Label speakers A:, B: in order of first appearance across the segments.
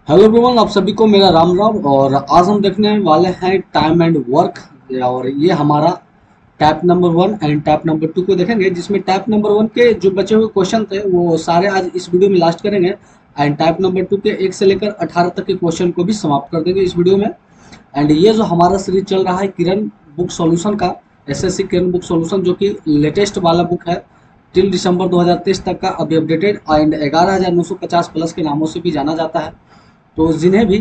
A: Hello everyone, आप सभी को मेरा राम राम। और आज हम देखने वाले हैं टाइम एंड वर्क। और ये हमारा tap number 1 and tap number 2 को देखेंगे, जिसमें टैप नंबर 1 के जो बचे हुए क्वेश्चन थे वो सारे आज इस वीडियो में लास्ट करेंगे। एंड टैप नंबर 2 के 1 से लेकर 18 तक के क्वेश्चन को भी समाप्त कर देंगे इस वीडियो में। एंड ये जो हमारा सीरीज चल रहा है किरण बुक सॉल्यूशन का, एसएससी किरण बुक सॉल्यूशन, जो कि लेटेस्ट वाला बुक है, टिल दिसंबर 2023 तक का अभी अपडेटेड एंड 11,950 प्लस के नामों से भी जाना जाता है। तो जिन्हें भी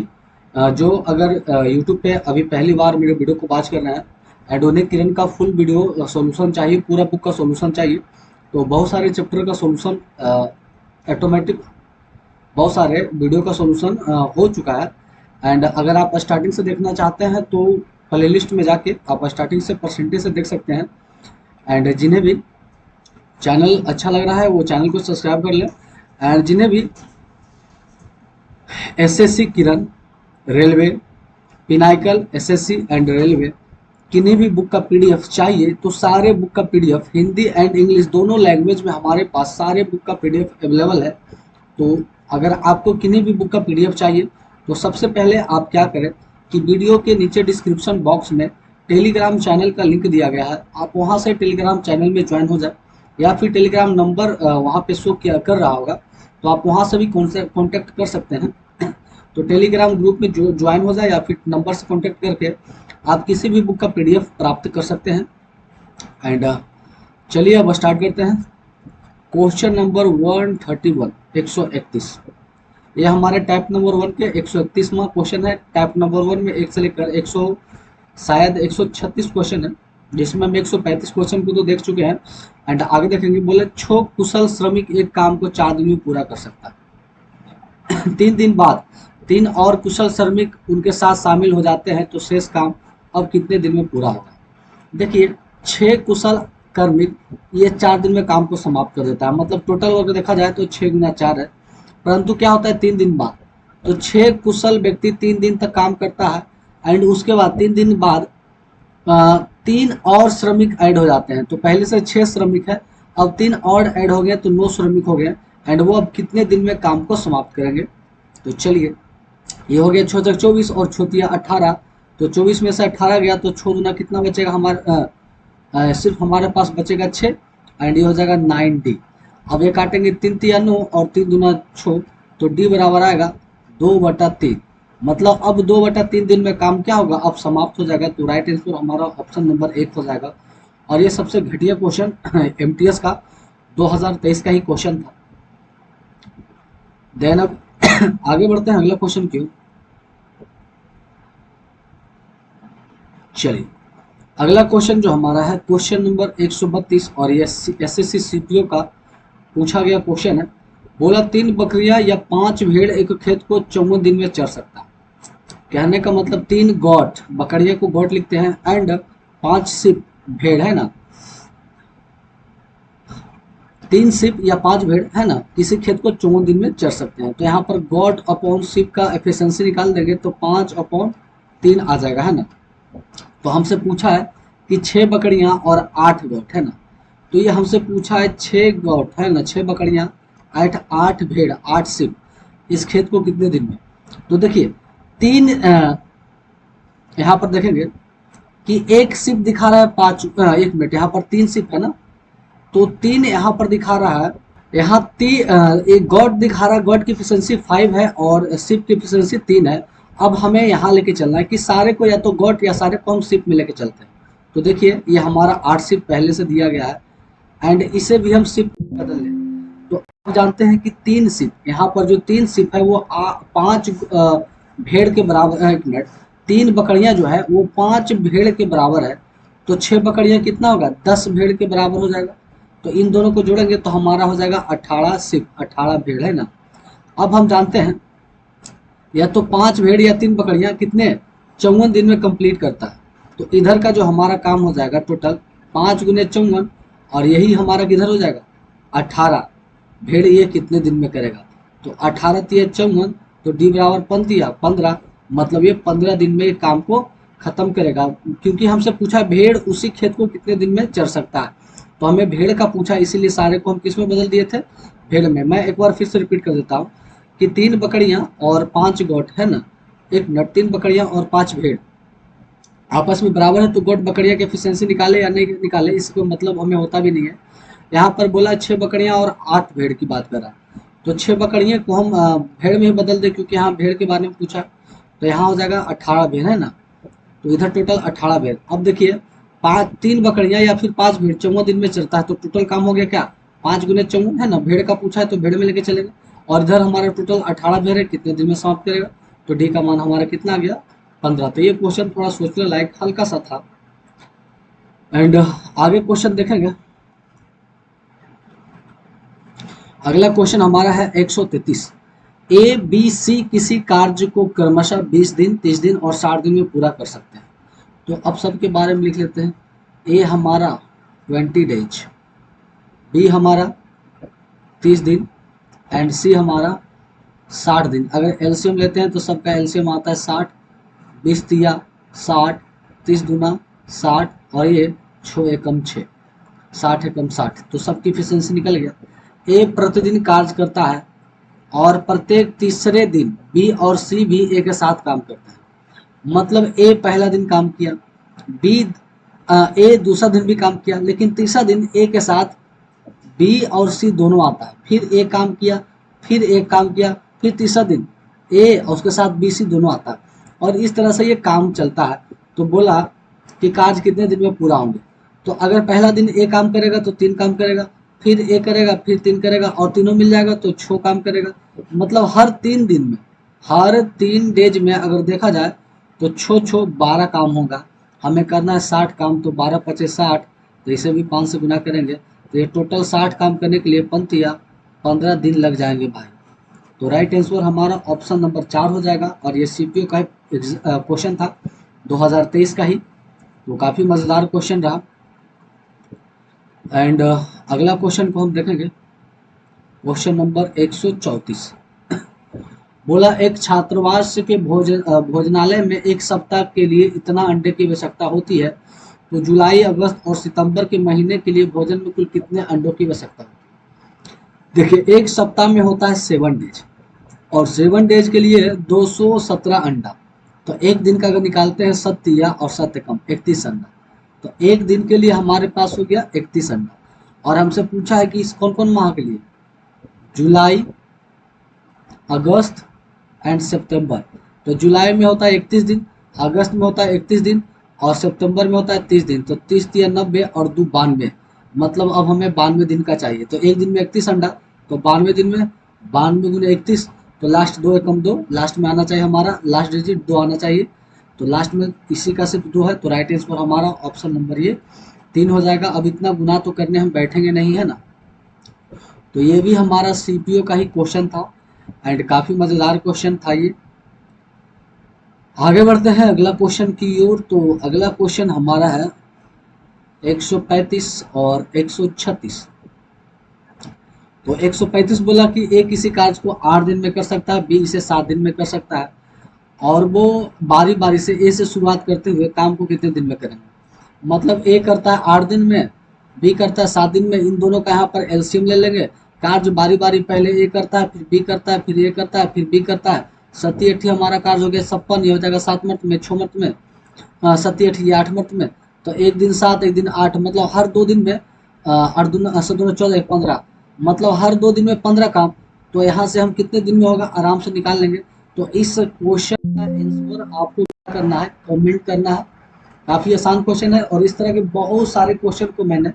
A: जो अगर यूट्यूब पे अभी पहली बार मेरे वीडियो को वॉच कर रहे हैं एंड उन्हें किरण का फुल वीडियो सॉल्यूशन चाहिए, पूरा बुक का सॉल्यूशन चाहिए, तो बहुत सारे चैप्टर का सॉल्यूशन ऑटोमेटिक, बहुत सारे वीडियो का सॉल्यूशन हो चुका है। एंड अगर आप स्टार्टिंग से देखना चाहते हैं तो प्लेलिस्ट में जाके आप स्टार्टिंग से परसेंटेज से देख सकते हैं। एंड जिन्हें भी चैनल अच्छा लग रहा है वो चैनल को सब्सक्राइब कर लें। एंड जिन्हें भी SSC Kiran, railway, pinnacle, SSC and railway किन्हीं भी बुक का पीडीएफ चाहिए तो सारे बुक का पीडीएफ हिंदी एंड इंग्लिश दोनों लैंग्वेज में हमारे पास सारे बुक का पीडीएफ अवेलेबल है। तो अगर आपको किन्हीं भी बुक का पीडीएफ चाहिए तो सबसे पहले आप क्या करें कि वीडियो के नीचे डिस्क्रिप्शन बॉक्स में टेलीग्राम चैनल का लिंक दिया गया है, आप वहां से टेलीग्राम चैनल में ज्वाइन हो जाए, या फिर टेलीग्राम नंबर वहां पे शो किया कर रहा होगा तो आप वहां से भी कॉन्टेक्ट कर सकते हैं। तो टेलीग्राम ग्रुप में जो ज्वाइन हो जाए या फिर नंबर से कॉन्टेक्ट करके आप किसी भी बुक का पीडीएफ प्राप्त कर सकते हैं। एंड चलिए अब स्टार्ट करते हैं। क्वेश्चन नंबर 131, 131, ये हमारे टैप नंबर 1 के 131वां क्वेश्चन है। टैप नंबर 1 में 1 से लेकर 100 शायद 136 क्वेश्चन है, जिसमें हम 135 क्वेश्चन को तो देख चुके हैं। एंड आगे देखेंगे, बोले छो कुशल श्रमिक एक काम को 4 दिन में पूरा कर सकता है। 3 दिन बाद 3 और कुशल श्रमिक उनके साथ शामिल हो जाते हैं तो शेष काम अब कितने दिन में पूरा होगा। देखिए, 6 कुशल कार्मिक ये 4 दिन में काम को समाप्त कर देता है, मतलब टोटल वर्क देखा जाए तो 6 गुना 4 है। परंतु क्या होता है 3 दिन बाद, तो 6 कुशल व्यक्ति 3 दिन तक काम करता है एंड उसके बाद 3 दिन बाद 3 और श्रमिक ऐड हो जाते हैं। तो पहले से 6 श्रमिक है, अब 3 और ऐड हो गए तो 9 श्रमिक हो गए। एंड वो अब कितने दिन में काम को समाप्त करेंगे। तो चलिए, ये हो गया 6 24 और छोतिया 18। तो 24 में से 18 गया तो 6 दूना कितना बचेगा हमारे, सिर्फ हमारे पास बचेगा 6 एंड ये हो जाएगा 9D। अब ये काटेंगे 3 तिया 9 और 3 दूना 6, तो D बराबर आएगा 2/3। मतलब अब 2/3 दिन में काम क्या होगा, अब समाप्त हो जाएगा। तो राइट आंसर हमारा ऑप्शन नंबर 1 हो जाएगा। और ये सबसे घटिया क्वेश्चन एमटीएस का 2023 का ही क्वेश्चन था। देन अब आगे बढ़ते हैं अगला क्वेश्चन क्यों। चलिए, अगला क्वेश्चन जो हमारा है क्वेश्चन नंबर 132 और ये एसएससी सीपीओ का पूछा गया क्वेश्चन है। बोला 3 बकरियां या 5 भेड़ एक खेत को 54 दिन में चर सकता है। कहने का मतलब 3 गौट, बकरिया को गौट लिखते हैं, एंड 5 सिप, भेड़ है ना, 3 सिप या 5 भेड़ है ना, किसी खेत को 54 दिन में चर सकते हैं। तो यहाँ पर गॉट अपॉन सिप का एफिशिएंसी निकाल देंगे तो 5/3 आ जाएगा, है ना। तो हमसे पूछा है कि 6 बकरियां और 8 गौट, है ना। तो ये हमसे पूछा है 6 गौट, है ना, 6 बकरियां, 8 भेड़, 8 सिप, इस खेत को कितने दिन में। तो देखिए, 3 यहाँ पर देखेंगे कि एक सिप दिखा रहा है 5, 1 मिनट, यहाँ पर 3 सिप है ना, तो 3 यहाँ पर दिखा रहा है, यहाँ एक गॉड दिखा रहा है, गॉड की एफिशिएंसी 5 है और सिप की एफिशिएंसी 3 है। अब हमें यहाँ लेके चलना है कि सारे को या तो गॉड या सारे को हम सिप में लेके चलते हैं। तो देखिए, ये हमारा 8 सिप पहले से दिया गया है एंड इसे भी हम सिप बदल लें। तो आप जानते हैं कि 3 सिप, यहाँ पर जो 3 सिप है वो 5 भेड़ के बराबर है। 1 मिनट, 3 बकरियां जो है वो 5 भेड़ के बराबर है। तो 6 बकरियां कितना होगा, 10 भेड़ के बराबर हो जाएगा। तो इन दोनों को जोड़ेंगे तो हमारा हो जाएगा 18 सिप, 18 भेड़, है ना। अब हम जानते हैं या तो 5 भेड़ या 3 बकरियां कितने 54 दिन में कंप्लीट करता है। तो इधर का जो हमारा काम हो जाएगा टोटल 5 गुने 54, और यही हमारा किधर हो जाएगा 18 भेड़, ये कितने दिन में करेगा। तो 18 तिया 54, तो डी बराबर 15, मतलब ये 15 दिन में ये काम को खत्म करेगा। क्योंकि हमसे पूछा भेड़ उसी खेत को कितने दिन में चर सकता है, तो हमें भेड़ का पूछा, इसीलिए सारे को हम किस में बदल दिए थे, भेड़ में। मैं एक बार फिर से रिपीट कर देता हूँ कि 3 बकरियां और 5 गोट है ना, एक मिनट, 3 बकरियां और 5 भेड़ आपस में बराबर है, तो गोट बकरियां की एफिशिएंसी निकाले या नहीं निकाले, इसको मतलब हमें होता भी नहीं है। यहाँ पर बोला 6 बकरियां और 8 भेड़ की बात कर रहा है, तो 6 बकरियां को हम भेड़ में ही बदल दे, क्योंकि यहाँ भेड़ के बारे में पूछा। तो यहाँ हो जाएगा 18 भेड़ है ना, तो इधर टोटल 18 भेड़। अब देखिए, 3 बकरियां या फिर 5 भेड़ 14 दिन में चलता है, तो टोटल काम हो गया क्या, 5 गुने 14 है ना, भेड़ का पूछा है तो भेड़ में लेके चलेंगे। और इधर हमारा टोटल 18 भेड़ है, कितने दिन में समाप्त करेगा, तो डी का मान हमारा कितना आ गया, 15। तो ये क्वेश्चन थोड़ा सोचने लायक हल्का सा था। एंड आगे क्वेश्चन देखेंगे। अगला क्वेश्चन हमारा है 133। ए बी सी किसी कार्य को क्रमशः 20 दिन 30 दिन और 60 दिन में पूरा कर सकते हैं। तो अब सबके बारे में लिख लेते हैं। ए हमारा 20 डेज, बी हमारा 30 दिन एंड सी हमारा 60 दिन। अगर एलसीएम लेते हैं तो सबका एलसीएम आता है 60, 20 तिया 60, 30 दूना 60 और ये 6 एकम 6, 60 एकम 60, तो सबकी एफिशिएंसी निकल गया। ए प्रतिदिन कार्य करता है और प्रत्येक तीसरे दिन बी और सी भी ए के साथ काम करता है। मतलब ए पहला दिन काम किया, बी ए दूसरा दिन भी काम किया, लेकिन तीसरा दिन ए के साथ बी और सी दोनों आता है, फिर ए काम किया, फिर ए काम किया, फिर तीसरा दिन ए और उसके साथ बी सी दोनों आता है, और इस तरह से ये काम चलता है। तो बोला कि कार्य कितने दिन में पूरा होंगे। तो अगर पहला दिन ए काम करेगा तो 3 काम करेगा, फिर ए करेगा, फिर 3 करेगा, और तीनों मिल जाएगा तो 6 काम करेगा। मतलब हर 3 दिन में, हर 3 डेज में अगर देखा जाए तो 6 12 काम होगा। हमें करना है 60 काम, तो 12 पचे 60, तो इसे भी 5 से गुना करेंगे, तो ये टोटल 60 काम करने के लिए 15 दिन लग जाएंगे भाई। तो राइट आंसर हमारा ऑप्शन नंबर 4 हो जाएगा। और ये सीपीओ का क्वेश्चन था 2023 का ही, तो काफ़ी मज़ेदार क्वेश्चन रहा। एंड अगला क्वेश्चन को हम देखेंगे, क्वेश्चन नंबर 134। बोला एक छात्रावास के भोजनालय में एक सप्ताह के लिए इतना अंडे की आवश्यकता होती है, तो जुलाई अगस्त और सितंबर के महीने के लिए भोजन में कुल कितने अंडों की आवश्यकता होती है। देखिए, एक सप्ताह में होता है 7 डेज, और 7 डेज के लिए 217 अंडा। तो एक दिन का अगर निकालते हैं सत्या और सत्य कम 31 अंडा, तो एक दिन के लिए हमारे पास हो गया 31 अंडा। और हमसे पूछा है कि इस कौन कौन माह के लिए, जुलाई, अगस्त एंड सितंबर। तो जुलाई में होता है 31 दिन, अगस्त में होता है 31 दिन, और सितंबर में होता है 30 दिन। तो 30 या 90 और 2 92, मतलब अब हमें 92 दिन का चाहिए। तो एक दिन में 31 अंडा, तो 92 दिन में 92 गुने 31, तो लास्ट 2 एकम 2, लास्ट में आना चाहिए हमारा, लास्ट डिजिट 2 आना चाहिए। तो लास्ट में इसी का सिर्फ 2 है, तो राइट आंसर हमारा ऑप्शन नंबर ये 3 हो जाएगा। अब इतना गुना तो करने हम बैठेंगे नहीं, है ना। तो ये भी हमारा सीपीओ का ही क्वेश्चन था, एंड काफ़ी मज़ेदार क्वेश्चन था ये। आगे बढ़ते हैं अगला क्वेश्चन की ओर। तो अगला क्वेश्चन हमारा है 135 और 136। तो 135 बोला कि ए किसी कार्य को 8 दिन में कर सकता है, बी इसे 7 दिन में कर सकता है, और वो बारी बारी से ए से शुरुआत करते हुए काम को कितने दिन में करेंगे। मतलब ए करता है 8 दिन में, बी करता है 7 दिन में, इन दोनों का यहाँ पर एलसीएम ले लेंगे। कार्य बारी बारी पहले ए करता है, फिर बी करता है, फिर ए करता है, फिर बी करता है। 7 8 हमारा कार्य हो गया 56, ये हो जाएगा 7 मिनट में, 6 मिनट में, 7 8 ये 8 मिनट में। तो एक दिन 7 एक दिन 8, मतलब हर 2 दिन में 8 दूना 7 दूना 14 15, मतलब हर 2 दिन में 15 काम। तो यहाँ से हम कितने दिन में होगा आराम से निकाल लेंगे। तो इस क्वेश्चन का आंसर आपको क्या करना है, कमेंट करना है। काफ़ी आसान क्वेश्चन है, और इस तरह के बहुत सारे क्वेश्चन को मैंने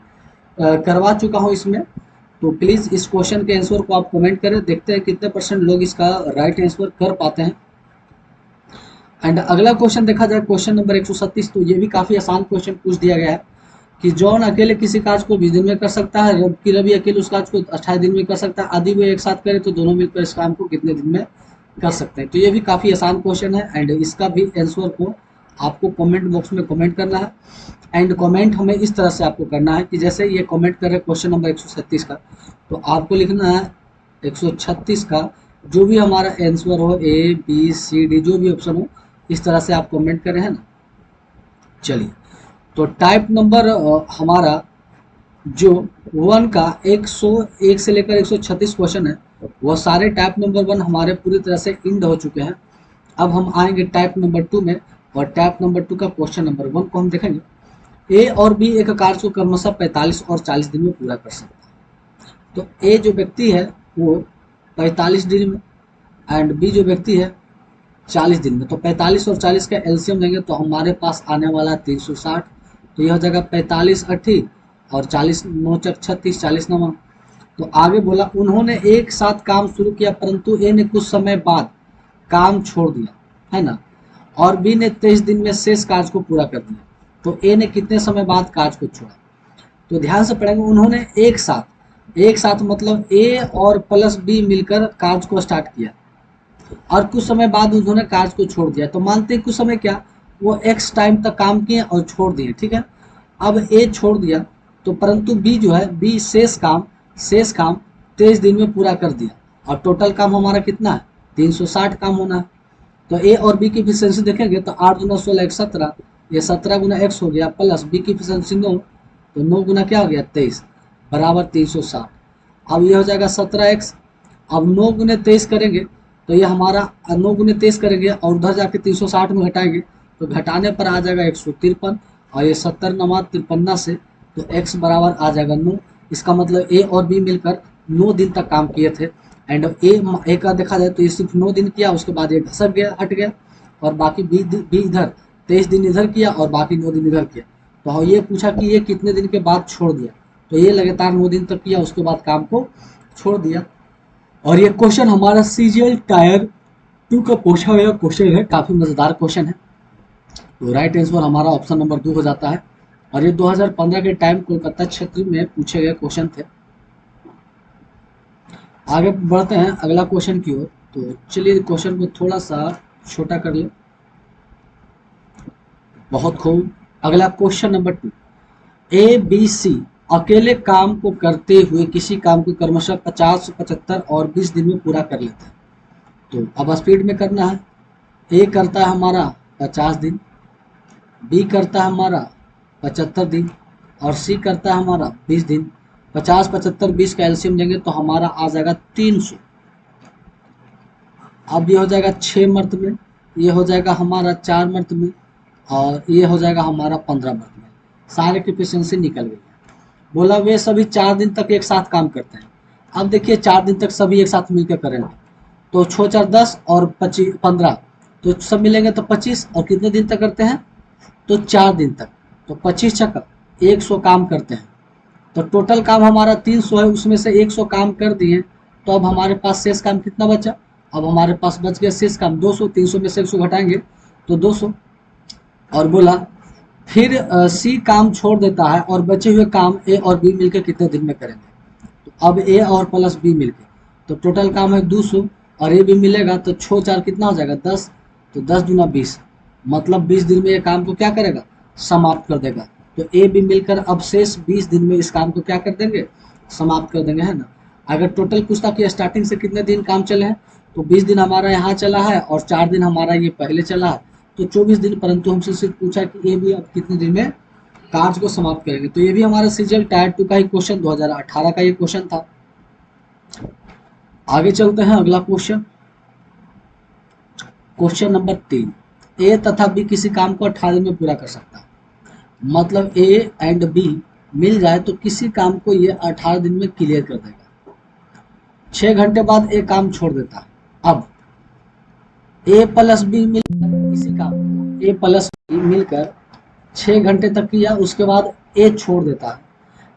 A: करवा चुका हूँ इसमें। तो प्लीज़ इस क्वेश्चन के आंसर को आप कमेंट करें, देखते हैं कितने % लोग इसका राइट आंसर कर पाते हैं। एंड अगला क्वेश्चन देखा जाए, क्वेश्चन नंबर 137। तो ये भी काफ़ी आसान क्वेश्चन पूछ दिया गया है कि जॉन अकेले किसी कार्य को 20 दिन में कर सकता है, जबकि रवि अकेले उस कार्य को 28 दिन में कर सकता है। आदि वो एक साथ करे तो दोनों मिलकर इस काम को कितने दिन में कर सकते हैं। तो ये भी काफ़ी आसान क्वेश्चन है, एंड इसका भी आंसर को आपको कमेंट बॉक्स में कमेंट करना है। एंड कमेंट हमें इस तरह से आपको करना है कि जैसे ये कमेंट कर रहे हैं क्वेश्चन नंबर 137 का, तो आपको लिखना है 136 का जो भी हमारा आंसर हो, ए बी सी डी जो भी ऑप्शन हो, इस तरह से आप कमेंट कर रहे हैं ना। चलिए, तो टाइप नंबर हमारा जो 1 का 101 से लेकर 136 क्वेश्चन है, वह सारे टाइप नंबर 1 हमारे पूरी तरह से इंड हो चुके हैं। अब हम आएंगे टाइप नंबर 2 में, और टाइप नंबर 2 का क्वेश्चन नंबर 1 को हम देखेंगे। ए और बी एक कार्य को क्रमशः 45 और 40 दिन में पूरा कर सकता है। तो ए जो व्यक्ति है वो 45 दिन में, एंड बी जो व्यक्ति है 40 दिन में। तो 45 और 40 का एलसीएम लेंगे तो हमारे पास आने वाला 360। तो यह हो जाएगा 45 80 और 40 9 चक 36, 40 नवा। तो आगे बोला उन्होंने एक साथ काम शुरू किया, परंतु ए ने कुछ समय बाद काम छोड़ दिया, है ना, और बी ने 23 दिन में शेष कार्य को पूरा कर दिया। तो ए ने कितने समय बाद कार्य को छोड़ा? तो ध्यान से पढ़ेंगे। उन्होंने एक साथ मतलब ए और प्लस बी मिलकर कार्य को स्टार्ट किया, और कुछ समय बाद उन्होंने कार्य को छोड़ दिया। तो मानते हैं कुछ समय क्या, वो एक्स टाइम तक काम किए और छोड़ दिए, ठीक है। अब ए छोड़ दिया, तो परंतु बी जो है, बी शेष काम 23 दिन में पूरा कर दिया, और टोटल काम हमारा कितना है 360 काम होना है। तो ए और बी की इफिशियंसी देखेंगे तो 8 गुना 16 एक 17, ये 17 गुना एक्स हो गया, प्लस बी की इफिशियंसी 9, तो 9 गुना क्या हो गया 23 बराबर 360। अब ये हो जाएगा 17x। अब 9 गुने 23 करेंगे तो ये हमारा 9 गुने 23 करेंगे और उधर जाके 360 में घटाएंगे तो घटाने पर आ जाएगा 153, और ये 70 नमा 53 से, तो x बराबर आ जाएगा 9। इसका मतलब ए और बी मिलकर 9 दिन तक काम किए थे। एंड ए का देखा जाए तो ये सिर्फ 9 दिन किया, उसके बाद ये घसक गया, हट गया, और बाकी बी इधर 23 दिन इधर किया और बाकी 9 दिन इधर किया। तो ये पूछा कि ये कितने दिन के बाद छोड़ दिया, तो ये लगातार 9 दिन तक किया, उसके बाद काम को छोड़ दिया। और ये क्वेश्चन हमारा सीजीएल टायर 2 का पूछा हुआ क्वेश्चन है, काफ़ी मज़ेदार क्वेश्चन है। तो राइट आंसर हमारा ऑप्शन नंबर 2 हो जाता है, और ये 2015 के टाइम कोलकाता क्षेत्र में पूछे गए क्वेश्चन थे। आगे बढ़ते हैं अगला क्वेश्चन की ओर। तो चलिए क्वेश्चन को थोड़ा सा छोटा कर ले। बहुत खूब। अगला question number 2, A B C अकेले काम को करते हुए किसी काम को क्रमशः 50, 75 और 20 दिन में पूरा कर लेते हैं। तो अब स्पीड में करना है। ए करता है हमारा 50 दिन, बी करता है हमारा 75 दिन, और सी करता है हमारा 20 दिन। 50, 75, 20 का एलसीएम लेंगे तो हमारा आ जाएगा 300। अब ये हो जाएगा 6 मर्त में, ये हो जाएगा हमारा 4 मर्त में, और ये हो जाएगा हमारा 15 मर्त में। सारे की एफिशिएंसी निकल गई। बोला वे सभी 4 दिन तक एक साथ काम करते हैं। अब देखिए 4 दिन तक सभी एक साथ मिलकर करेंगे, तो 6 4 10 और 25 15, तो सब मिलेंगे तो 25, और कितने दिन तक करते हैं तो 4 दिन तक, तो 25 छक्का 100 काम करते हैं। तो टोटल काम हमारा 300 है, उसमें से 100 काम कर दिए, तो अब हमारे पास शेष काम कितना बचा, अब हमारे पास बच गया शेष काम 200। 300 में से 100 घटाएंगे तो 200। और बोला फिर सी काम छोड़ देता है और बचे हुए काम ए और बी मिलकर कितने दिन में करेंगे। तो अब ए और प्लस बी मिलकर, तो टोटल काम है 200, और ए भी मिलेगा, तो 6 4 कितना हो जाएगा 10, तो 10 दूना 20, मतलब 20 दिन में ये काम को क्या करेगा समाप्त कर देगा। तो ए भी मिलकर अब शेष 20 दिन में इस काम को क्या कर देंगे समाप्त कर देंगे, है ना। अगर टोटल पूछता कि स्टार्टिंग से कितने दिन काम चले हैं, तो 20 दिन हमारा यहाँ चला है और 4 दिन हमारा ये पहले चला है, तो 24 दिन। परंतु हमसे सिर्फ पूछा कि ए भी अब कितने दिन में कार्य को समाप्त करेंगे। तो ये भी हमारा सीजीएल टायर 2 का ही क्वेश्चन 2018 का ये क्वेश्चन था। आगे चलते हैं अगला क्वेश्चन, क्वेश्चन नंबर 3, ए तथा बी किसी काम को 18 दिन में पूरा कर सकता है। मतलब ए एंड बी मिल जाए तो किसी काम को ये 18 दिन में क्लियर कर देगा। 6 घंटे बाद ए काम छोड़ देता है। अब ए प्लस बी मिलकर किसी काम को ए प्लस बी मिलकर 6 घंटे तक किया, उसके बाद ए छोड़ देता है,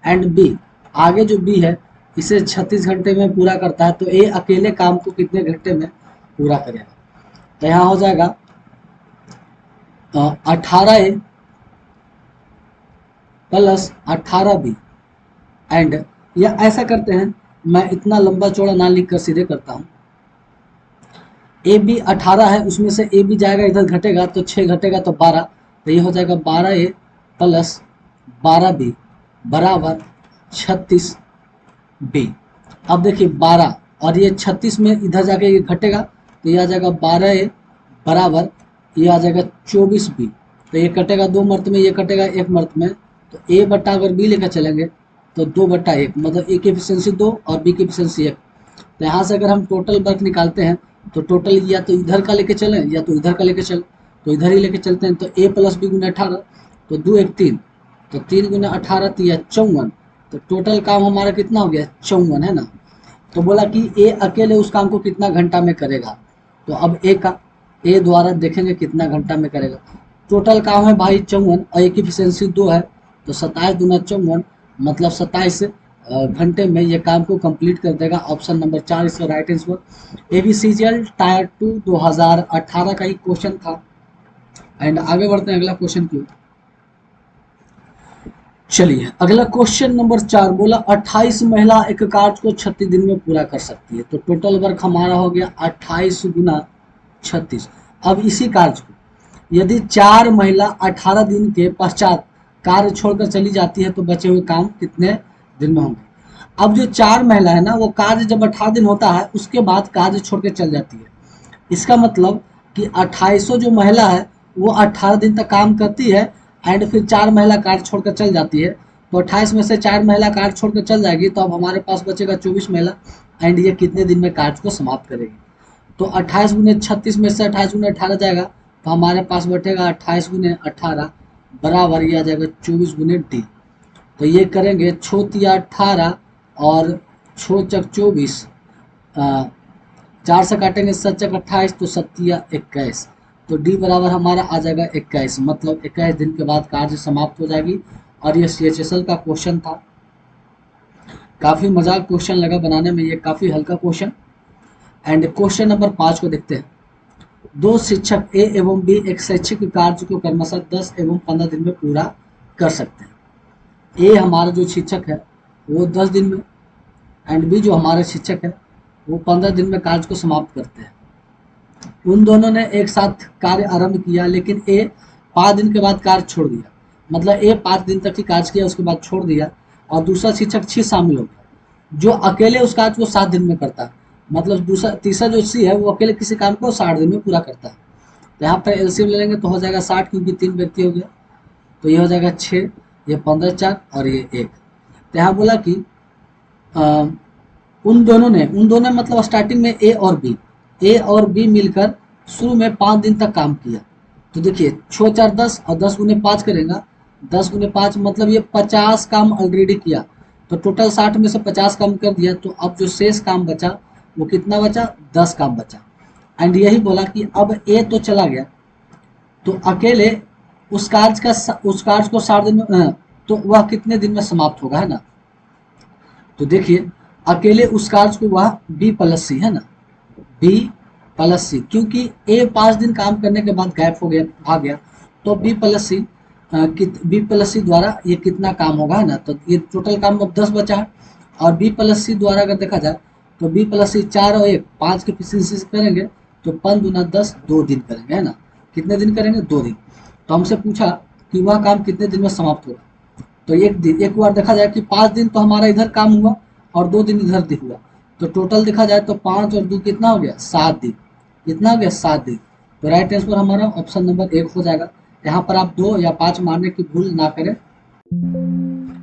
A: एंड बी आगे जो बी है इसे 36 घंटे में पूरा करता है। तो ए अकेले काम को कितने घंटे में पूरा करेगा। तो यहाँ हो जाएगा 18 ए प्लस 18 बी, एंड या ऐसा करते हैं, मैं इतना लंबा चौड़ा ना लिख कर सीधे करता हूँ। ए बी 18 है, उसमें से ए बी जाएगा इधर घटेगा, तो 6 घटेगा तो 12, तो ये हो जाएगा 12 ए प्लस 12 बी बराबर 36 बी। अब देखिए 12 और ये 36 में इधर जाके ये घटेगा, तो ये आ जाएगा 12 ए बराबर ये आ जाएगा 24 बी। तो ये कटेगा 2 मर्त में, ये कटेगा 1 मर्त में, तो ए बट्टा अगर बी लेकर चलेंगे तो 2/1, मतलब ए की एफिशिएंसी 2 और बी की एफिशिएंसी 1, तो यहाँ से अगर हम टोटल वर्क निकालते हैं तो टोटल या तो इधर का लेके चलें या तो इधर का लेके चलें, तो इधर ही लेके चलते हैं। तो a प्लस बी गुना 18, तो 2 1 3, तो 3 गुना 18 तो यह 54, तो टोटल काम हमारा कितना हो गया 54 है ना। तो बोला कि ए अकेले उस काम को कितना घंटा में करेगा, तो अब ए द्वारा देखेंगे कितना घंटा में करेगा। टोटल काम है भाई 54 और ए की एफिशिएंसी 2 है, तो 27 दूना 54 मतलब 27 घंटे में ये काम को कंप्लीट कर देगा। ऑप्शन नंबर 4 इसका राइट आंसर। एबीसीजीएल टायर 2 2018 का ही क्वेश्चन था। एंड आगे बढ़ते हैं अगला क्वेश्चन की ओर। चलिए अगला क्वेश्चन नंबर 4 बोला 28 महिला एक कार्य को 36 दिन में पूरा कर सकती है। तो टोटल वर्क हमारा हो गया 28 गुना 36। अब इसी कार्य को यदि 4 महिला 18 दिन के पश्चात कार्य छोड़कर चली जाती है तो बचे हुए काम कितने दिन में होंगे। अब जो 4 महिला है ना, वो कार्य जब 18 दिन होता है उसके बाद कार्य छोड़ के चल जाती है। इसका मतलब कि 2800 जो महिला है वो 18 दिन तक काम करती है एंड फिर 4 महिला कार्य छोड़कर चल जाती है। तो 28 में से 4 महिला कार्य छोड़कर चल जाएगी, तो अब हमारे पास बचेगा 24 महिला एंड ये कितने दिन में कार्य को समाप्त करेगी। तो 28 गुने 36 में से 28 गुने 18 जाएगा, तो हमारे पास बचेगा 28 गुने 18 बराबर ये आ जाएगा 24 गुने डी। तो ये करेंगे छोतिया 18 और छोचक 24, 4 से काटेंगे 7 चक 28 तो 7 21, तो डी बराबर हमारा आ जाएगा 21, मतलब 21 दिन के बाद कार्य समाप्त हो जाएगी। और ये CHSL का क्वेश्चन था, काफ़ी मजाक क्वेश्चन लगा बनाने में, ये काफ़ी हल्का क्वेश्चन। एंड क्वेश्चन नंबर 5 को देखते हैं। 2 शिक्षक ए एवं बी एक शैक्षिक कार्य को क्रमशः 10 एवं 15 दिन में पूरा कर सकते हैं। ए हमारा जो शिक्षक है वो 10 दिन में एंड बी जो हमारे शिक्षक है वो 15 दिन में कार्य को समाप्त करते हैं। उन दोनों ने एक साथ कार्य आरंभ किया, लेकिन ए 5 दिन के बाद कार्य छोड़ दिया, मतलब ए 5 दिन तक ही कार्य किया उसके बाद छोड़ दिया, और दूसरा शिक्षक सी शामिल हो गया जो अकेले उस कार्य को 7 दिन में करता है। मतलब तीसरा जो सी है वो अकेले किसी काम को 60 दिन में पूरा करता है। तो यहाँ पर एलसीएम ले लेंगे तो हो जाएगा 60, क्योंकि 3 व्यक्ति हो गया, तो ये हो जाएगा 6, ये 15 4 और ये 1। तो यहाँ बोला कि उन दोनों मतलब स्टार्टिंग में ए और बी मिलकर शुरू में 5 दिन तक काम किया। तो देखिए 6 4 10 और 10 गुने 5 करेगा, 10 गुने 5 मतलब ये 50 काम ऑलरेडी किया, तो टोटल 60 में से 50 काम कर दिया। तो अब जो शेष काम बचा वो कितना बचा, 10 काम बचा। एंड यही बोला कि अब ए तो चला गया, तो अकेले उस कार्य को 60 दिन में तो वह कितने दिन में समाप्त होगा, है ना। तो देखिए अकेले उस कार्य को वह बी प्लस सी है ना, बी प्लस सी, क्योंकि ए 5 दिन काम करने के बाद गायब हो गया, भाग गया, तो बी प्लस सी द्वारा ये कितना काम होगा, है ना। तो ये टोटल काम अब 10 बचा है, और बी प्लस सी द्वारा अगर देखा जाए तो बी प्लस सी 4 और 1 5 के एफिशिएंसी से करेंगे तो 5 दूना 10 2 दिन करेंगे, है ना। कितने दिन करेंगे, 2 दिन। तो हमसे पूछा कि वह काम कितने दिन में समाप्त होगा, तो एक बार देखा जाए कि 5 दिन तो हमारा इधर काम हुआ और 2 दिन इधर हुआ, तो टोटल देखा जाए तो 5 और 2 कितना हो गया, 7 दिन। कितना हो गया, 7 दिन। तो राइट आंसर हमारा ऑप्शन नंबर 1 हो जाएगा। यहाँ पर आप 2 या 5 मारने की भूल ना करें,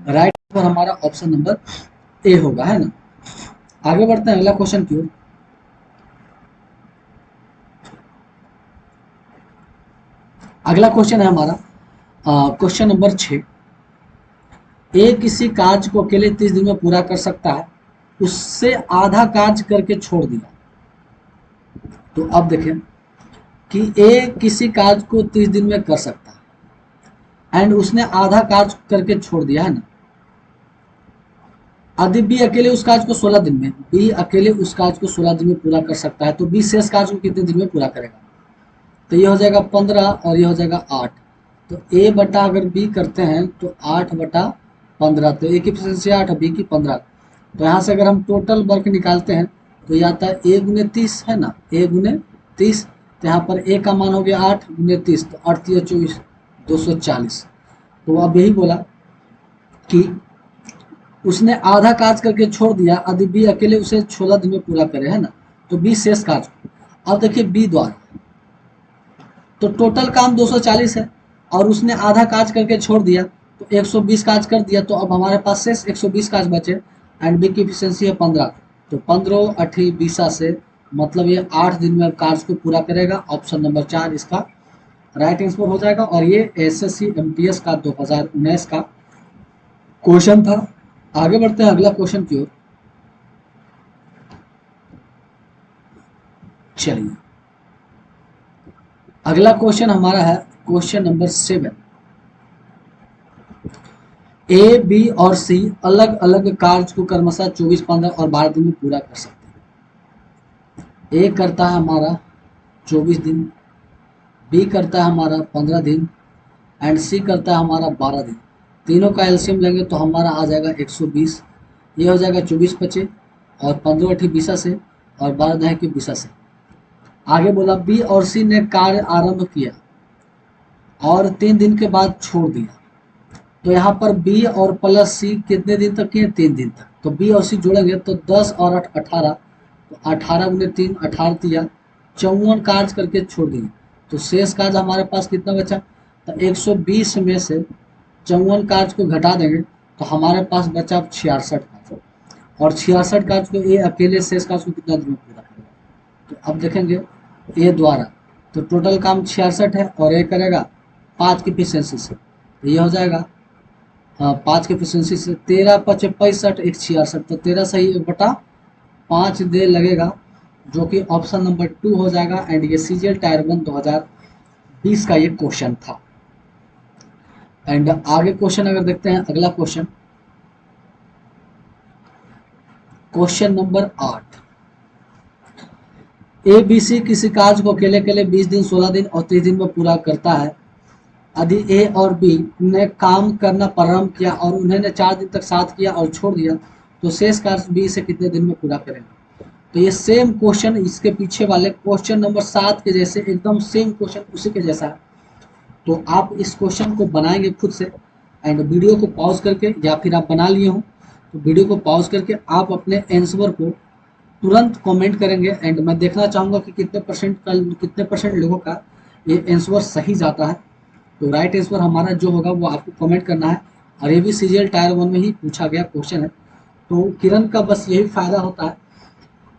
A: राइट आंसर हमारा ऑप्शन नंबर ए होगा, है ना। आगे बढ़ते हैं अगला क्वेश्चन की ओर। अगला क्वेश्चन है हमारा क्वेश्चन नंबर 6। ए किसी कार्य को अकेले 30 दिन में पूरा कर सकता है, उससे आधा कार्य करके छोड़ दिया। तो अब देखें कि ए किसी कार्य को 30 दिन में कर सकता है एंड उसने आधा कार्य करके छोड़ दिया, है ना। यदि बी अकेले उस कार्य को 16 दिन में पूरा कर सकता है, तो बी शेष कार्य को कितने दिन में पूरा करेगा। तो ये हो जाएगा 15 और ये हो जाएगा 8। तो ए बटा अगर बी करते हैं तो 8 बटा 15, तो ए की एफिशिएंसी 8 बी की 15। तो यहाँ से अगर हम टोटल वर्क निकालते हैं तो ये आता है ए गुने 30, है ना, ए गुने 30। तो यहाँ पर ए का मान हो गया 8 गुने 30, तो 8 24 240। तो अब यही बोला कि उसने आधा कार्य करके छोड़ दिया, यदि बी अकेले उसे 16 दिन में पूरा करे, है ना। तो बी शेष कार्य। अब देखिए बी द्वारा तो टोटल काम 240 है और उसने आधा कार्य करके छोड़ दिया तो 120 कार्य कर दिया, तो अब हमारे पास शेष 120 कार्य बचे एंड बी की एफिशिएंसी है 15। तो 15 8 20 से मतलब ये 8 दिन में कार्य को पूरा करेगा। ऑप्शन नंबर 4 इसका राइट आंसर हो जाएगा। और ये एसएससी एमटीएस का 2019 का क्वेश्चन था। आगे बढ़ते हैं अगला क्वेश्चन की ओर। चलिए अगला क्वेश्चन हमारा है क्वेश्चन नंबर 7। ए बी और सी अलग अलग कार्य को क्रमशः 24 15 और 12 दिन में पूरा कर सकते हैं। ए करता है हमारा 24 दिन, बी करता है हमारा 15 दिन एंड सी करता है हमारा 12 दिन। तीनों का एलसीएम लेंगे तो हमारा आ जाएगा 120। ये हो जाएगा 24 25 और 15 8 20 से और 12 10 की 20 से। आगे बोला बी और सी ने कार्य आरंभ किया और 3 दिन के बाद छोड़ दिया। तो यहाँ पर बी और प्लस सी कितने दिन तक किए? 3 दिन तक। तो बी और सी जोड़ेंगे तो 10 और 8 18। तो 18 गुने 3 18 दिया 54 कार्य करके छोड़ दिए। तो शेष कार्य हमारे पास कितना बचा? तो 120 में से 54 कार्य को घटा देंगे तो हमारे पास बचा 66 कार्य। और 66 कार्य को ये अकेले शेष कार्य को कितना दिन में पूरा करेगा? तो अब देखेंगे ए द्वारा तो टोटल काम 66 है और ए करेगा 5 की एफिशिएंसी से। तो ये हो जाएगा 5 की एफिशिएंसी से 13 5 65 1 66। तो 13 सही 1/5 दे लगेगा जो कि ऑप्शन नंबर 2 हो जाएगा। एंड ये सीजीएल टायर 1 2020 का ये क्वेश्चन था। एंड आगे क्वेश्चन अगर देखते हैं अगला question, question number 8। A B C किसी कार्य को अकेले अकेले 20 दिन 16 दिन और 30 दिन में पूरा करता है। यदि ए और बी ने काम करना प्रारंभ किया और उन्होंने 4 दिन तक साथ किया और छोड़ दिया तो शेष कार्य बी से कितने दिन में पूरा करेंगे? तो ये सेम क्वेश्चन इसके पीछे वाले क्वेश्चन नंबर 7 के जैसे एकदम सेम क्वेश्चन उसी के जैसा है। तो आप इस क्वेश्चन को बनाएंगे खुद से एंड वीडियो को पॉज करके, या फिर आप बना लिए हो तो वीडियो को पॉज करके आप अपने आंसर को तुरंत कमेंट करेंगे। एंड मैं देखना चाहूँगा कि कितने परसेंट लोगों का ये आंसर सही जाता है। तो राइट आंसर हमारा जो होगा वो आपको कमेंट करना है। और ये भी सीजीएल टायर 1 में ही पूछा गया क्वेश्चन है। तो किरण का बस यही फायदा होता है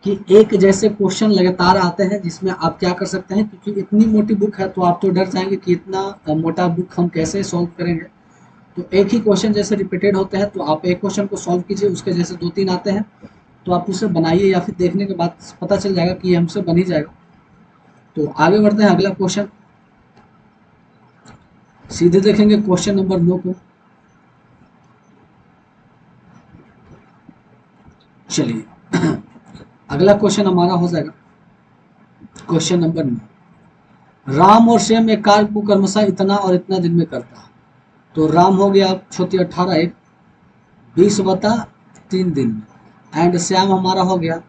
A: कि एक जैसे क्वेश्चन लगातार आते हैं जिसमें आप क्या कर सकते हैं, क्योंकि इतनी मोटी बुक है तो आप तो डर जाएंगे कि इतना मोटा बुक हम कैसे सॉल्व करेंगे। तो एक ही क्वेश्चन जैसे रिपीटेड होते हैं तो आप एक क्वेश्चन को सॉल्व कीजिए, उसके जैसे 2-3 आते हैं तो आप उसे बनाइए, या फिर देखने के बाद पता चल जाएगा कि ये हमसे बन ही जाएगा। तो आगे बढ़ते हैं अगला क्वेश्चन, सीधे देखेंगे क्वेश्चन नंबर 9 को। चलिए अगला क्वेश्चन हमारा हो जाएगा क्वेश्चन नंबर 9। राम और श्याम एक कार्य को क्रमशः इतना और इतना दिन में करता है। तो राम हो गया छोटी 18 1 20/3 दिन में एंड श्याम हमारा हो गया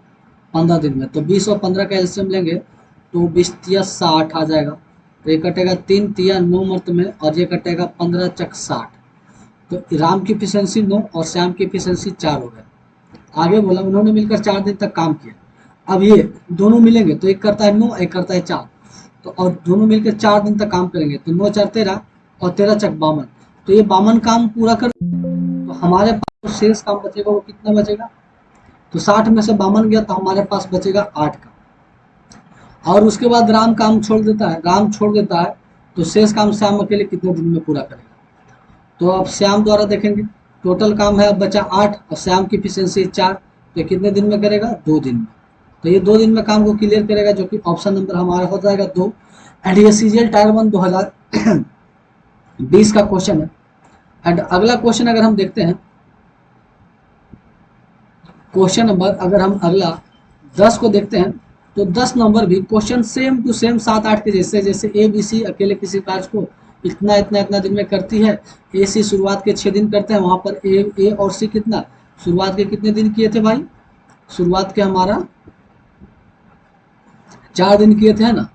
A: 15 दिन में। तो 20 और 15 का एलसीएम लेंगे तो 20 तिया 60 आ जाएगा। तो ये कटेगा 3 तिया 9 मर्त में और ये कटेगा 15 चक 60। तो राम की एफिशिएंसी 9 और श्याम की एफिशिएंसी 4 हो गया। आगे बोला उन्होंने मिलकर 4 दिन तक काम किया। अब ये दोनों मिलेंगे तो एक करता है 9 एक करता है 4। तो और दोनों मिलकर 4 दिन तक काम करेंगे तो 9 4 13 और 13 चक 52। तो ये 52 काम पूरा कर तो हमारे पास शेष काम बचेगा वो कितना बचेगा? तो 60 में से 52 गया तो हमारे पास बचेगा 8 का। और उसके बाद राम काम छोड़ देता है तो शेष काम श्याम अकेले कितने दिन में पूरा करेगा? तो अब श्याम द्वारा देखेंगे टोटल काम है अब बचा 8 और श्याम की एफिशिएंसी 4। तो कितने दिन में करेगा? 2 दिन में। तो ये 2 दिन में काम को क्लियर करेगा जो कि ऑप्शन नंबर हमारा हो जाएगा 2। एंड ये सीजीएल टायर 1 2020 का क्वेश्चन है। एंड अगला क्वेश्चन अगर हम देखते हैं क्वेश्चन नंबर, अगर हम अगला 10 को देखते हैं तो 10 नंबर भी क्वेश्चन सेम टू सेम 7 8 के जैसे ए बी सी अकेले किसी कार्य को इतना इतना इतना दिन में करती है। ए सी शुरुआत के 6 दिन करते हैं, वहां पर ए और सी कितना शुरुआत के कितने दिन किए थे भाई? शुरुआत के हमारा 4 दिन किए थे, है ना।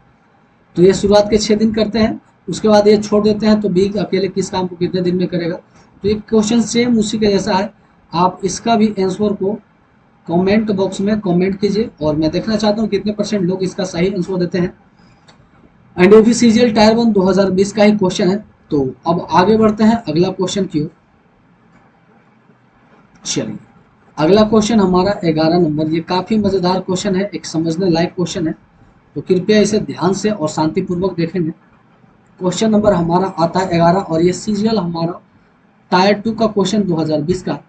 A: तो ये शुरुआत के 6 दिन करते हैं, उसके बाद ये छोड़ देते हैं। तो बी अकेले किस काम को कितने दिन में करेगा? तो ये क्वेश्चन सेम उसी के जैसा है। आप इसका भी आंसर को कमेंट बॉक्स में कमेंट कीजिए और मैं देखना चाहता हूँ कितने परसेंट लोग इसका सही आंसर देते हैं। एंड ये भी सीजीएल टायर 1 2020 का ही क्वेश्चन है। तो अब आगे बढ़ते हैं अगला क्वेश्चन की ओर। चलिए अगला क्वेश्चन हमारा 11 नंबर, ये काफी मजेदार क्वेश्चन है, एक समझने लायक क्वेश्चन है, तो कृपया इसे ध्यान से और शांतिपूर्वक देखेंगे। क्वेश्चन नंबर हमारा आता है 11 और ये सीरियल हमारा टायर 2 का क्वेश्चन 2020 का।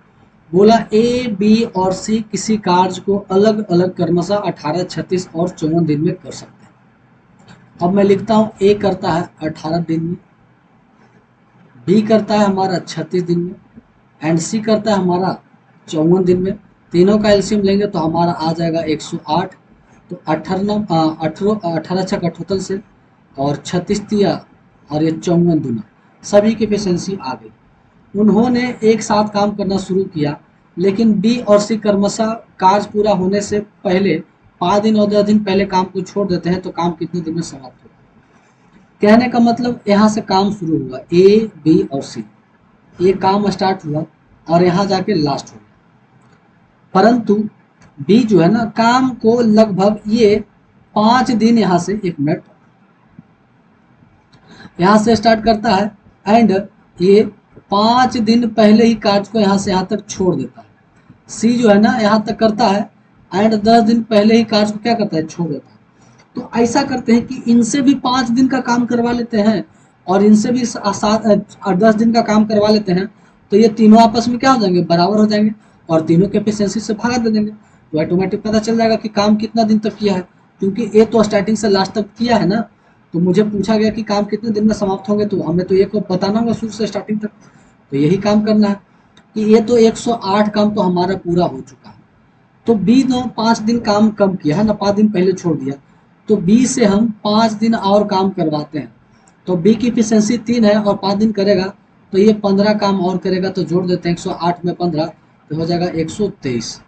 A: बोला ए, बी और सी किसी कार्य को अलग अलग क्रमशः 18, 36 और 54 दिन में कर सकते हैं। अब मैं लिखता हूं, ए करता है 18 दिन में, बी करता है हमारा 36 दिन में, एंड सी करता है हमारा 54 दिन में। तीनों का एलसीएम लेंगे तो हमारा आ जाएगा 108। तो 18 छक 78 से और 36 तिया और ये 54 दूना, सभी की एफिशिएंसी आ गई। उन्होंने एक साथ काम करना शुरू किया, लेकिन बी और सी क्रमशः कार्य पूरा होने से पहले 5 दिन और 10 दिन पहले काम को छोड़ देते हैं, तो काम कितने दिन में समाप्त होगा। कहने का मतलब यहाँ से काम शुरू हुआ, ए, बी और सी, ये काम स्टार्ट हुआ और यहाँ जाके लास्ट हो गया। परंतु बी जो है ना, काम को लगभग ये 5 दिन, यहाँ से 1 मिनट, यहाँ से स्टार्ट करता है एंड ये 5 दिन पहले ही कार्य को यहाँ से यहाँ तक छोड़ देता है। सी जो है ना, यहाँ तक करता है एंड 10 दिन पहले ही कार्य को क्या करता है, छोड़ देता है। तो ऐसा करते हैं कि इनसे भी 5 दिन का काम करवा लेते हैं और इनसे भी 10 दिन का काम करवा लेते हैं, तो ये तीनों आपस में क्या हो जाएंगे, बराबर हो जाएंगे और तीनों के एफिशिएंसी से भागा दे देंगे, तो ऑटोमेटिक पता चल जाएगा कि काम कितना दिन तक किया है। क्योंकि ए तो स्टार्टिंग से लास्ट तक किया है ना, तो मुझे पूछा गया कि काम कितने दिन में समाप्त होंगे, तो हमें तो ये को बताना होगा शुरू से स्टार्टिंग तक, तो यही काम करना है कि ये तो 108 काम तो हमारा पूरा हो चुका है। तो बी तो 5 दिन काम कम किया है ना, 5 दिन पहले छोड़ दिया, तो बी से हम 5 दिन और काम करवाते हैं। तो बी की एफिशिएंसी 3 है और 5 दिन करेगा, तो ये 15 काम और करेगा, तो जोड़ देते हैं 108 में 15, तो हो जाएगा 123।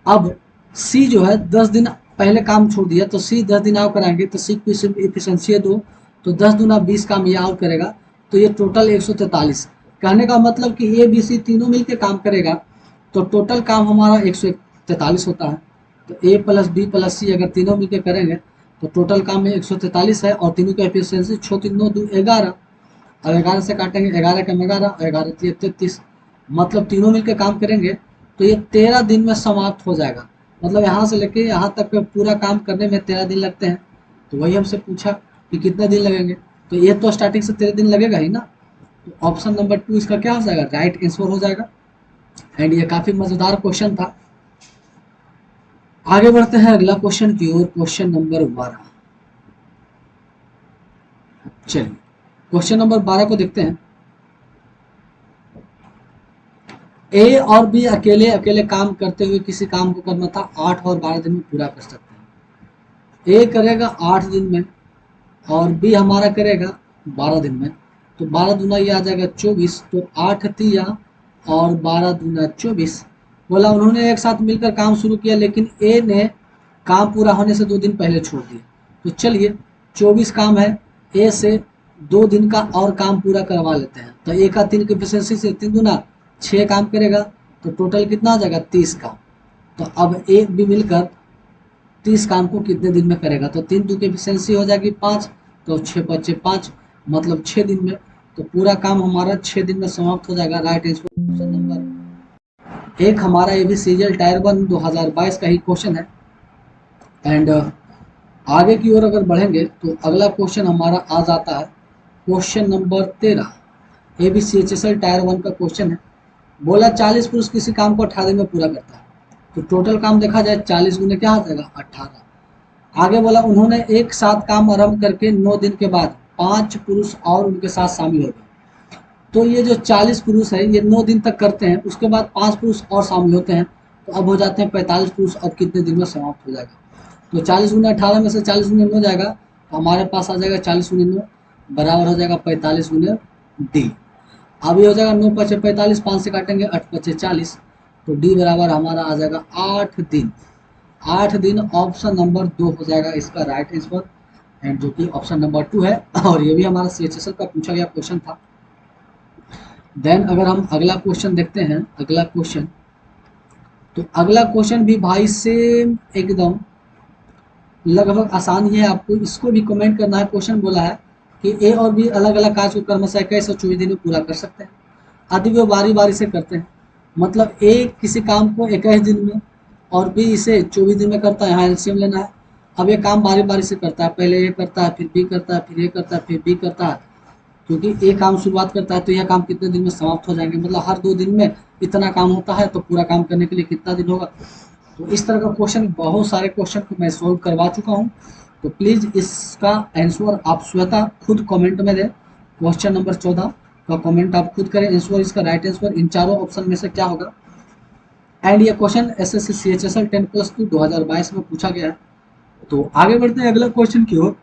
A: अब सी जो है 10 दिन पहले काम छोड़ दिया, तो सी 10 दिन और कराएंगे, तो सी की एफिशिएंसी है 2, तो 10 दूना 20 काम ये और करेगा, तो ये टोटल 143। कहने का मतलब कि ए, बी, सी तीनों मिलकर काम करेगा, तो टोटल काम हमारा 143 होता है। तो ए प्लस बी प्लस सी अगर तीनों मिलकर करेंगे तो टोटल काम में 143 है और तीनों का एफिशिएंसी 6 3 9 2 11, और 11 से काटेंगे, 11 कम 11, 11 33, मतलब तीनों मिलकर काम करेंगे तो ये 13 दिन में समाप्त हो जाएगा। मतलब यहाँ से लेके यहाँ तक पूरा काम करने में 13 दिन लगते हैं। तो वही हमसे पूछा कि कितने दिन लगेंगे, तो ये तो स्टार्टिंग से 13 दिन लगेगा ही ना, तो ऑप्शन नंबर 2 इसका क्या हो जाएगा, राइट आंसर हो जाएगा। एंड ये काफी मजेदार क्वेश्चन था। आगे बढ़ते हैं अगला क्वेश्चन की ओर, क्वेश्चन नंबर 12। चलिए क्वेश्चन नंबर 12 को देखते हैं। ए और बी अकेले अकेले काम करते हुए किसी काम को करना था 8 और 12 दिन में पूरा कर सकते हैं। ए करेगा 8 दिन में और बी हमारा करेगा 12 दिन में, तो 12 दूना ये आ जाएगा 24, तो 8 तिया और 12 दूना 24। बोला उन्होंने एक साथ मिलकर काम शुरू किया, लेकिन ए ने काम पूरा होने से 2 दिन पहले छोड़ दिया। तो चलिए 24 काम है, ए से 2 दिन का और काम पूरा करवा लेते हैं। तो ए का 3 की एफिशिएंसी से 3 दूना 6 काम करेगा, तो टोटल कितना आ जाएगा 30 काम। तो अब ए बी मिलकर 30 काम को कितने दिन में करेगा, तो 3 2 की एफिशिएंसी हो जाएगी 5, तो 6 5 5, मतलब 6 दिन में। तो पूरा काम हमारा 6 दिन में समाप्त हो जाएगा। राइट आंसर ऑप्शन नंबर 1 हमारा ये भी सीरियल टायर 1 2022 का ही क्वेश्चन है। एंड आगे की ओर अगर बढ़ेंगे तो अगला क्वेश्चन हमारा आ जाता है question number 13, A B C H S L tier 1 का क्वेश्चन है। बोला 40 पुरुष किसी काम को 18 दिन में पूरा करता है, तो टोटल काम देखा जाए 40 गुने क्या आ जाएगा 18। आगे बोला उन्होंने एक साथ काम आरंभ करके 9 दिन के बाद 5 पुरुष और उनके साथ शामिल हो गए। तो ये जो 40 पुरुष है ये 9 दिन तक करते हैं, उसके बाद 5 पुरुष और शामिल होते हैं, तो अब हो जाते हैं 45 पुरुष। अब कितने दिन में समाप्त हो जाएगा, तो 40 गुना 18 में से 40 गुना 9 जाएगा, तो हमारे पास आ जाएगा 40 गुना 9 बराबर हो जाएगा 45 गुना डी। अब ये हो जाएगा 9 5 45, 5 से काटेंगे 8 5 40, तो डी बराबर हमारा आ जाएगा 8 दिन। 8 दिन ऑप्शन नंबर 2 हो जाएगा इसका राइट आंसर, एंड जो कि ऑप्शन नंबर 2 है। और ये भी हमारा सीएचएसएल का पूछा गया क्वेश्चन था। देन अगर हम अगला क्वेश्चन देखते हैं, अगला क्वेश्चन, तो अगला क्वेश्चन भी भाई सेम एकदम लगभग आसान ही है। आपको इसको भी कमेंट करना है। क्वेश्चन बोला है कि ए और बी अलग अलग कार्य को क्रमशः 21 और 24 दिन में पूरा कर सकते हैं। यदि वो बारी बारी से करते हैं मतलब ए किसी काम को 21 दिन में और बी इसे 24 दिन में करता है, यहाँ एलसीएम लेना है। अब ये काम बारी बारी से करता है, पहले ये करता है, फिर बी करता है, फिर ये करता है, फिर बी करता है, क्योंकि ए काम शुरुआत करता है तो यह काम कितने दिन में समाप्त हो जाएंगे, मतलब हर 2 दिन में इतना काम होता है, तो पूरा काम करने के लिए कितना दिन होगा। तो इस तरह का क्वेश्चन, बहुत सारे क्वेश्चन को मैं सॉल्व करवा चुका हूँ। तो प्लीज़ इसका आंसर आप स्वतः खुद कमेंट में दें। क्वेश्चन नंबर 14 का कमेंट आप खुद करें, आंसर इसका राइट आंसर इन चारों ऑप्शन में से क्या होगा। एंड ये क्वेश्चन एसएससी सीएचएसएल 10+2 2022 में पूछा गया है। तो आगे बढ़ते हैं अगला क्वेश्चन की ओर।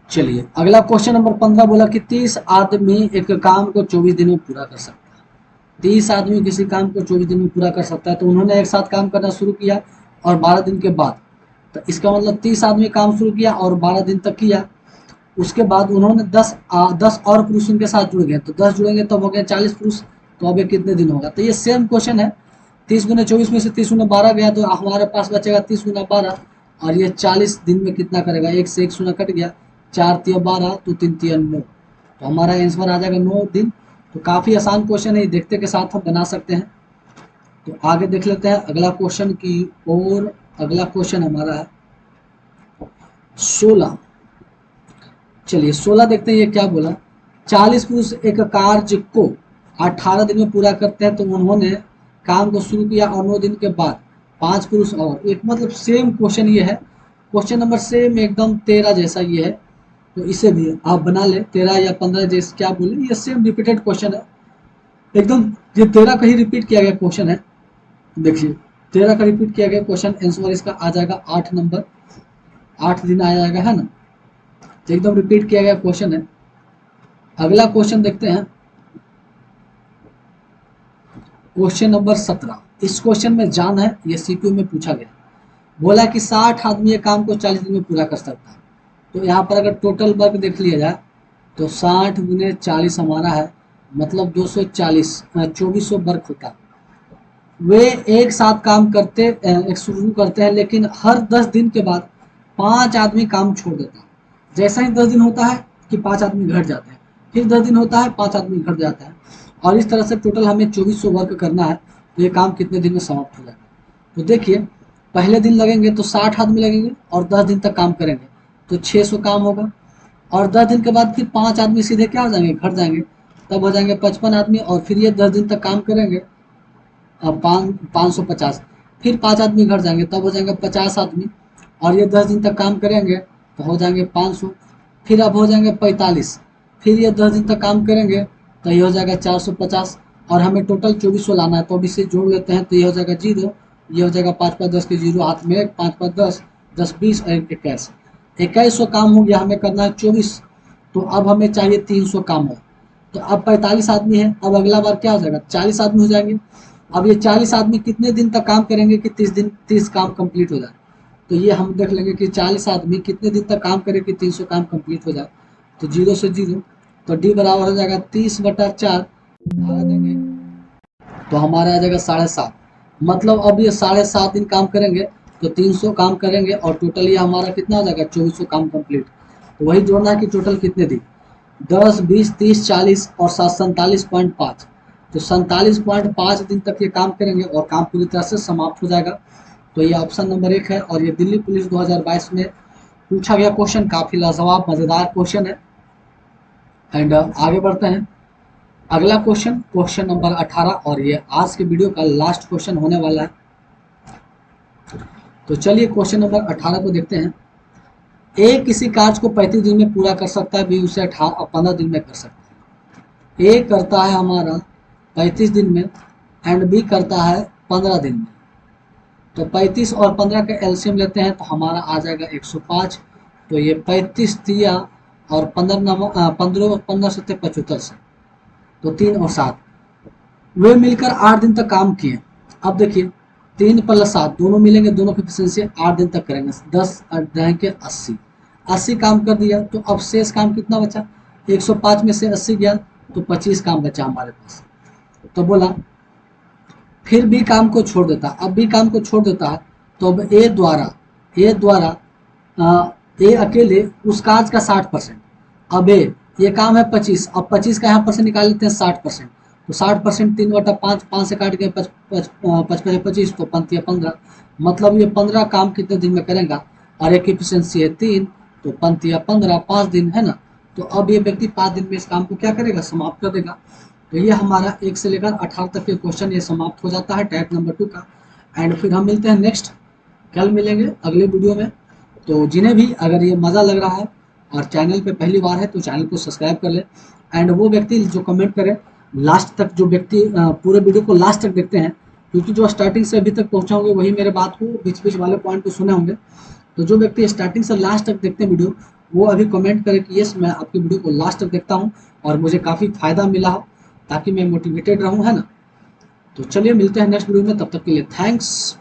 A: चलिए अगला क्वेश्चन नंबर 15 बोला कि 30 आदमी एक काम को 24 दिन में पूरा कर सकता है। 30 आदमी किसी काम को 24 दिन में पूरा कर सकता है। तो उन्होंने एक साथ काम करना शुरू किया और 12 दिन के बाद, तो इसका मतलब 30 आदमी काम शुरू किया और 12 दिन तक किया। उसके बाद उन्होंने 10 और पुरुष उनके साथ जुड़ गए, तो 10 जुड़ेंगे तब हो गया 40 पुरुष। तो अब ये कितने दिन होगा। तो ये सेम क्वेश्चन है। 30 गुना 24 में से 30 गुना 12 गया तो हमारे पास बचेगा 30 गुना 12, और ये 40 दिन में कितना करेगा, एक से एक शून्य कट गया, 4 तिया 12 तो 3 तिया 9, तो हमारा आंसर आ जाएगा 9 दिन। तो काफ़ी आसान क्वेश्चन है, देखते के साथ हम बना सकते हैं। तो आगे देख लेते हैं अगला क्वेश्चन की और। अगला क्वेश्चन हमारा है 16। चलिए 16 देखते हैं ये क्या बोला। 40 पुरुष एक कार्य को 18 दिन में पूरा करते हैं, तो उन्होंने काम को शुरू किया और 9 दिन के बाद 5 पुरुष और एक, मतलब सेम क्वेश्चन ये है। क्वेश्चन नंबर सेम एकदम 13 जैसा ये है, तो इसे भी आप बना ले 13 या 15 जैसे क्या बोले, ये सेम रिपीटेड क्वेश्चन है एकदम। ये 13 का ही रिपीट किया गया क्वेश्चन है। देखिए 13 का रिपीट किया गया क्वेश्चन, आंसर इसका आ जाएगा 8 नंबर, 8 दिन आ जाएगा, है ना। तो एकदम रिपीट किया गया क्वेश्चन है। अगला क्वेश्चन देखते हैं क्वेश्चन नंबर 17। इस क्वेश्चन में जान है, ये सीक्यू में पूछा गया। बोला कि 60 आदमी ये काम को 40 दिन में पूरा कर सकता है। तो यहाँ पर अगर टोटल वर्क देख लिया जाए तो 60 गुने 40 हमारा है, मतलब 240, 2400 वर्क होता है। वे एक साथ काम करते एक शुरू करते हैं, लेकिन हर 10 दिन के बाद 5 आदमी काम छोड़ देता है। जैसा ही 10 दिन होता है कि 5 आदमी घट जाते हैं, फिर 10 दिन होता है 5 आदमी घट जाता है, और इस तरह से टोटल हमें 2400 वर्क करना है। तो ये काम कितने दिन में समाप्त हो जाएगा। तो देखिए पहले दिन लगेंगे तो 60 आदमी लगेंगे और 10 दिन तक काम करेंगे तो 600 काम होगा, और 10 दिन के बाद फिर 5 आदमी सीधे क्या हो जाएंगे, घट जाएंगे, तब हो जाएंगे 55 आदमी, और फिर ये 10 दिन तक काम करेंगे 550, फिर 5 आदमी घट जाएंगे तब हो जाएंगे 50 आदमी, और ये 10 दिन तक काम करेंगे तो हो जाएंगे 500, फिर अब हो जाएंगे 45, फिर ये 10 दिन तक काम करेंगे तो ये हो जाएगा 450, और हमें टोटल 2400 लाना है। तो अब इसे जोड़ लेते हैं तो ये हो जाएगा 0, ये हो जाएगा 5 5 10 के 0 हाथ में 1, 5 5 10, 10 20 और 21, 2100 काम हो गया, हमें करना है 24। तो अब हमें चाहिए 300 काम हो। तो अब 45 आदमी है, अब अगला बार क्या हो जाएगा, 40 आदमी हो जाएंगे। अब ये 40 आदमी कितने दिन तक काम करेंगे कि 30 काम कंप्लीट हो जाए। तो ये हम देख लेंगे कि 40 आदमी कितने दिन तक काम करें कि 300 काम कंप्लीट हो जाए। तो 0 से 0, तो डी बराबर हो जाएगा 30/4, भागा देंगे तो हमारा आ जाएगा 7.5। मतलब अब ये 7.5 दिन काम करेंगे तो 300 काम करेंगे, और टोटल ये हमारा कितना हो जाएगा 2400 काम कंप्लीट। तो वही जोड़ना है कि टोटल कितने दिन, 10 20 30 40 और 47.5, तो 47.5 दिन तक ये काम करेंगे और काम पूरी तरह से समाप्त हो जाएगा। तो ये ऑप्शन नंबर 1 है, और ये दिल्ली पुलिस 2022 में पूछा गया क्वेश्चन, काफ़ी लाजवाब मज़ेदार क्वेश्चन है। एंड आगे बढ़ते हैं अगला क्वेश्चन, क्वेश्चन नंबर 18, और ये आज के वीडियो का लास्ट क्वेश्चन होने वाला है। तो चलिए क्वेश्चन नंबर 18 को देखते हैं। ए किसी कार्य को 35 दिन में पूरा कर सकता है, बी उसे 15 दिन में कर सकता है। ए करता है हमारा 35 दिन में एंड बी करता है 15 दिन में। तो 35 और 15 का एलसीएम लेते हैं तो हमारा आ जाएगा 105। तो ये 35 दिया और 15 सत्ते 75 से, तो 3 और 7, वे मिलकर 8 दिन तक काम किए। अब देखिए 3 + 7 दोनों मिलेंगे, दोनों की एफिशिएंसी 8 दिन तक करेंगे, 10 के 80 काम कर दिया। तो अब शेष काम कितना बचा, 105 में से 80 गया तो 25 काम बचा हमारे पास। तो बोला फिर बी काम को छोड़ देता। अब बी काम को छोड़ देता है तो अब ए द्वारा ए अकेले उस कार्य का 60%। अब ए ये काम है 25, अब 25 का यहाँ परसेंट निकाल लेते हैं 60%, तो 60% 3/5, 5 से काट के 25 तो 5 या 15, मतलब ये 15 काम कितने दिन में करेगा, और एक एफिशिएंसी है 3, तो 5 या 15 5 दिन है ना। तो अब ये व्यक्ति 5 दिन में इस काम को क्या करेगा, समाप्त कर देगा। तो ये हमारा 1 से लेकर 18 तक के क्वेश्चन ये समाप्त हो जाता है टाइप नंबर 2 का। एंड फिर हम मिलते हैं नेक्स्ट, कल मिलेंगे अगले वीडियो में। तो जिन्हें भी अगर ये मज़ा लग रहा है और चैनल पे पहली बार है तो चैनल को सब्सक्राइब कर ले। एंड वो व्यक्ति जो कमेंट करे लास्ट तक, जो व्यक्ति पूरे वीडियो को लास्ट तक देखते हैं, क्योंकि जो स्टार्टिंग से अभी तक पहुंचा होंगे वही मेरे बात को बीच बीच वाले पॉइंट को सुने होंगे। तो जो व्यक्ति स्टार्टिंग से लास्ट तक देखते हैं वीडियो, वो अभी कमेंट करे कि यस मैं आपकी वीडियो को लास्ट तक देखता हूँ और मुझे काफ़ी फायदा मिला हो, ताकि मैं मोटिवेटेड रहूँ, है ना। तो चलिए मिलते हैं नेक्स्ट वीडियो में, तब तक के लिए थैंक्स।